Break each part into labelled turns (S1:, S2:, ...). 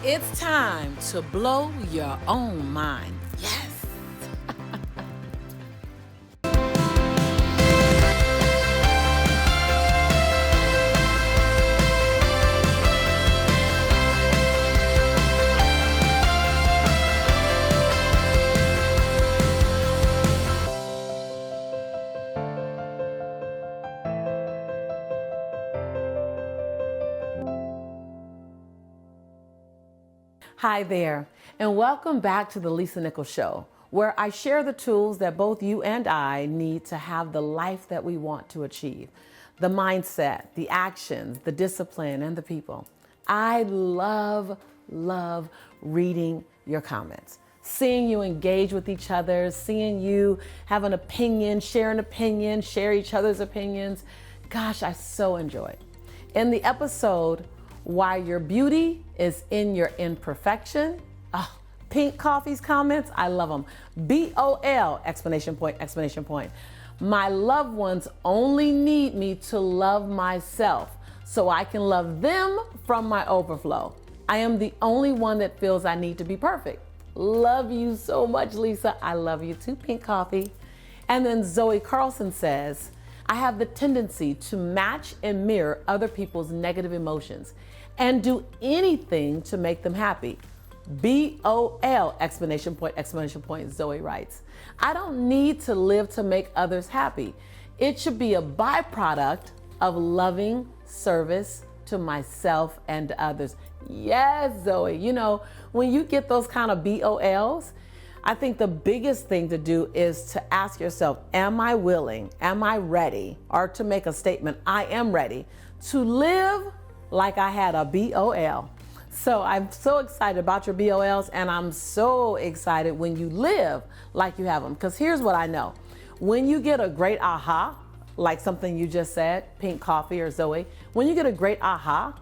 S1: It's time to blow your own mind. Yes. Hi there, and welcome back to the Lisa Nichols Show, where I share the tools that both you and I need to have the life that we want to achieve. The mindset, the actions, the discipline, and the people. I love reading your comments. Seeing you engage with each other, seeing you have an opinion, share each other's opinions. Gosh, I so enjoy it. In the episode, Why Your Beauty is in Your Imperfection. Oh, Pink Coffee's comments, I love them. BOL, exclamation point, exclamation point. My loved ones only need me to love myself so I can love them from my overflow. I am the only one that feels I need to be perfect. Love you so much, Lisa. I love you too, Pink Coffee. And then Zoe Carlson says, I have the tendency to match and mirror other people's negative emotions and do anything to make them happy. BOL, exclamation point, Zoe writes. I don't need to live to make others happy. It should be a byproduct of loving service to myself and to others. Yes, Zoe, you know, when you get those kind of BOLs, I think the biggest thing to do is to ask yourself, am I willing, am I ready, or to make a statement, I am ready to live like I had a BOL. So I'm so excited about your BOLs, and I'm so excited when you live like you have them. Because here's what I know. When you get a great aha, like something you just said, Pink Coffee or Zoe, when you get a great aha,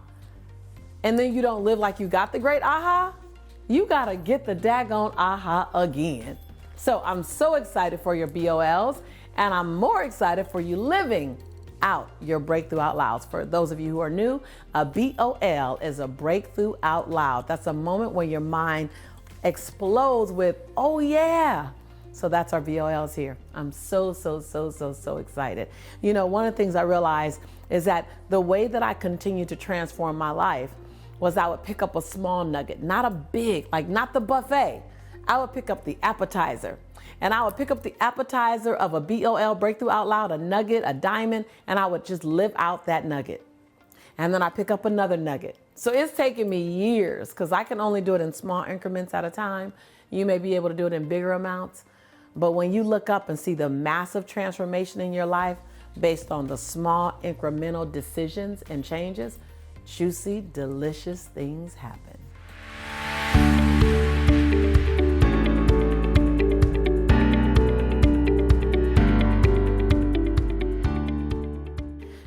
S1: and then you don't live like you got the great aha, you gotta get the daggone aha again. So I'm so excited for your BOLs, and I'm more excited for you living out your breakthrough out louds. For those of you who are new, a BOL is a breakthrough out loud. That's a moment when your mind explodes with, oh yeah. So that's our BOLs here. I'm so excited. You know, one of the things I realized is that the way that I continue to transform my life was I would pick up a small nugget, not a big, like not the buffet. I would pick up the appetizer. And I would pick up the appetizer of a BOL, breakthrough out loud, a nugget, a diamond, and I would just live out that nugget. And then I pick up another nugget. So it's taken me years because I can only do it in small increments at a time. You may be able to do it in bigger amounts. But when you look up and see the massive transformation in your life based on the small incremental decisions and changes, juicy, delicious things happen.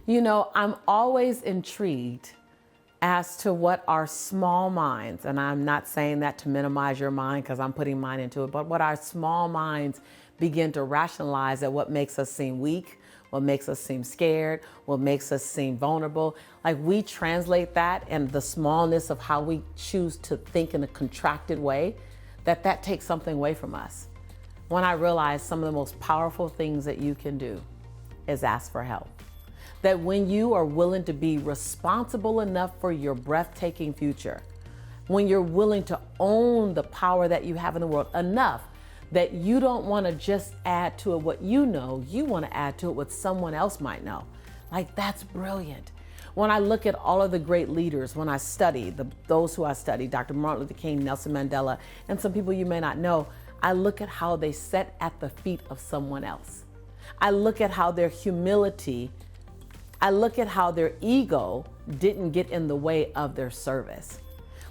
S1: You know, I'm always intrigued as to what our small minds, and I'm not saying that to minimize your mind because I'm putting mine into it, but what our small minds begin to rationalize at what makes us seem weak, what makes us seem scared, what makes us seem vulnerable. Like we translate that and the smallness of how we choose to think in a contracted way, that takes something away from us. When I realized some of the most powerful things that you can do is ask for help. That when you are willing to be responsible enough for your breathtaking future, when you're willing to own the power that you have in the world enough that you don't want to just add to it what you know, you want to add to it what someone else might know. Like that's brilliant. When I look at all of the great leaders, when I study those who I study, Dr. Martin Luther King, Nelson Mandela, and some people you may not know, I look at how they sat at the feet of someone else. I look at how their humility, I look at how their ego didn't get in the way of their service.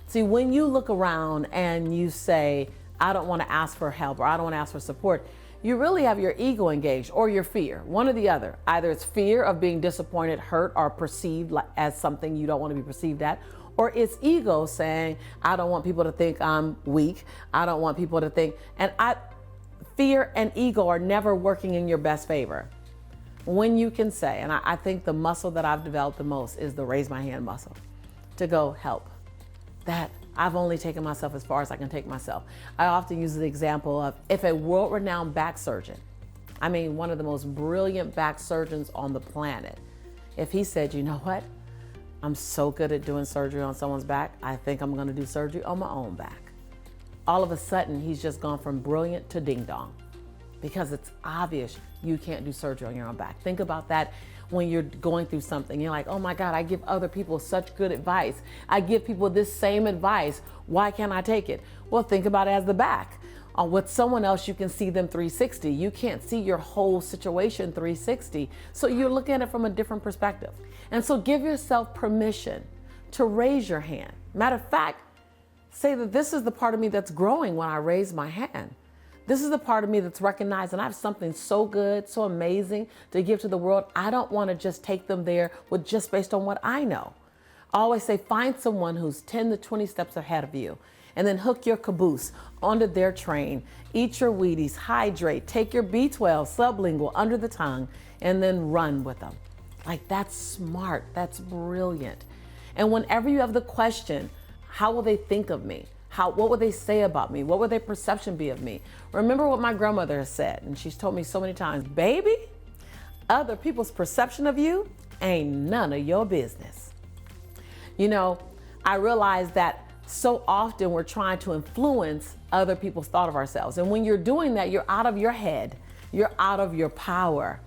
S1: See, when you look around and you say, I don't want to ask for help or I don't want to ask for support, you really have your ego engaged or your fear, one or the other. Either it's fear of being disappointed, hurt, or perceived as something you don't want to be perceived at, or it's ego saying, I don't want people to think I'm weak. I don't want people to think, fear and ego are never working in your best favor. When you can say, and I think the muscle that I've developed the most is the raise my hand muscle, to go help. That I've only taken myself as far as I can take myself. I often use the example of if a world-renowned back surgeon, I mean, one of the most brilliant back surgeons on the planet, if he said, you know what, I'm so good at doing surgery on someone's back, I think I'm gonna do surgery on my own back. All of a sudden, he's just gone from brilliant to ding dong, because it's obvious you can't do surgery on your own back. Think about that when you're going through something. You're like, oh my God, I give other people such good advice. I give people this same advice. Why can't I take it? Well, think about it as the back. With someone else, you can see them 360. You can't see your whole situation 360. So you're looking at it from a different perspective. And so give yourself permission to raise your hand. Matter of fact, say that this is the part of me that's growing when I raise my hand. This is the part of me that's recognizing I have something so good, so amazing to give to the world. I don't want to just take them there with just based on what I know. I always say, find someone who's 10 to 20 steps ahead of you, and then hook your caboose onto their train. Eat your Wheaties, hydrate, take your B12 sublingual under the tongue, and then run with them. Like, that's smart, that's brilliant. And whenever you have the question, how will they think of me? What would they say about me? What would their perception be of me? Remember what my grandmother has said, and she's told me so many times, baby, other people's perception of you ain't none of your business. You know, I realize that so often we're trying to influence other people's thought of ourselves. And when you're doing that, you're out of your head. You're out of your power.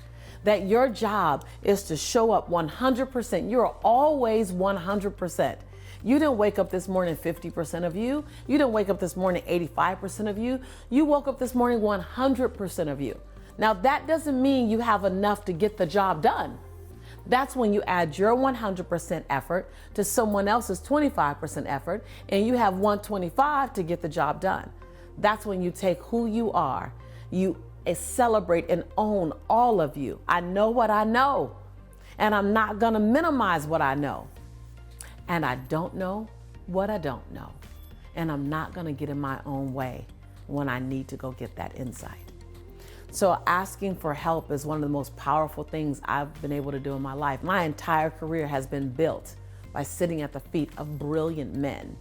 S1: That your job is to show up 100%. You're always 100%. You didn't wake up this morning 50% of you. You didn't wake up this morning 85% of you. You woke up this morning 100% of you. Now, that doesn't mean you have enough to get the job done. That's when you add your 100% effort to someone else's 25% effort, and you have 125 to get the job done. That's when you take who you are, you celebrate and own all of you. I know what I know, and I'm not gonna minimize what I know. And I don't know what I don't know, and I'm not gonna get in my own way when I need to go get that insight. So asking for help is one of the most powerful things I've been able to do in my life. My entire career has been built by sitting at the feet of brilliant men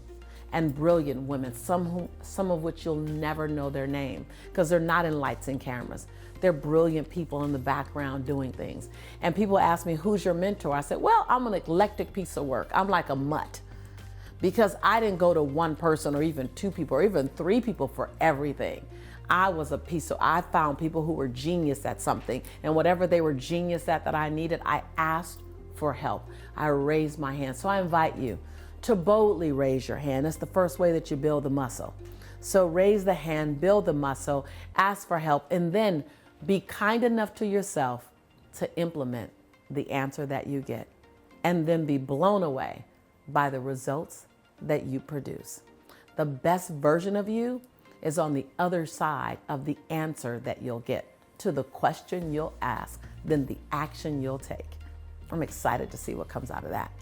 S1: and brilliant women, some of which you'll never know their name because they're not in lights and cameras. They're brilliant people in the background doing things. And people ask me, who's your mentor? I said, well, I'm an eclectic piece of work. I'm like a mutt because I didn't go to one person or even two people or even three people for everything. I was a piece, so I found people who were genius at something, and whatever they were genius at that I needed, I asked for help. I raised my hand. So I invite you to boldly raise your hand. That's the first way that you build the muscle. So raise the hand, build the muscle, ask for help, and then be kind enough to yourself to implement the answer that you get, and then be blown away by the results that you produce. The best version of you is on the other side of the answer that you'll get to the question you'll ask, then the action you'll take. I'm excited to see what comes out of that.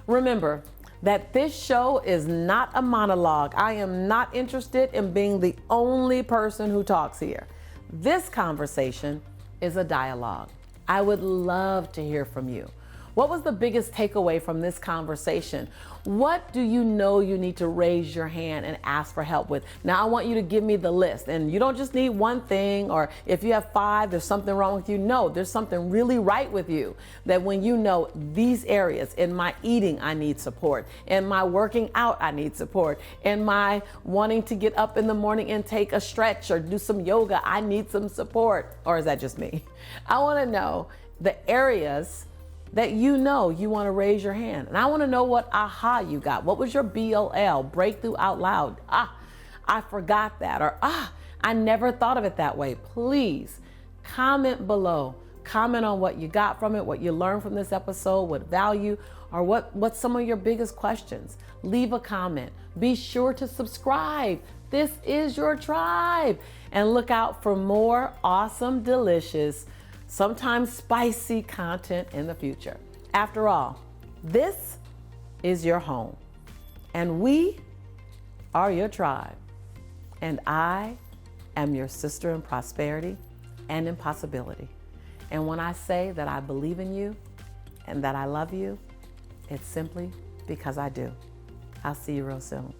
S1: Remember that this show is not a monologue. I am not interested in being the only person who talks here. This conversation is a dialogue. I would love to hear from you. What was the biggest takeaway from this conversation? What do you know you need to raise your hand and ask for help with? Now I want you to give me the list, and you don't just need one thing, or if you have 5, there's something wrong with you. No, there's something really right with you, that when you know these areas, in my eating, I need support. In my working out, I need support. In my wanting to get up in the morning and take a stretch or do some yoga, I need some support. Or is that just me? I want to know the areas that you know you want to raise your hand. And I want to know what aha you got. What was your BLL, breakthrough out loud? I forgot that. Or I never thought of it that way. Please comment below. Comment on what you got from it, what you learned from this episode, what value, or what's some of your biggest questions. Leave a comment. Be sure to subscribe. This is your tribe. And look out for more awesome, delicious, sometimes spicy content in the future. After all, this is your home, and we are your tribe. And I am your sister in prosperity and in possibility. And when I say that I believe in you and that I love you, it's simply because I do. I'll see you real soon.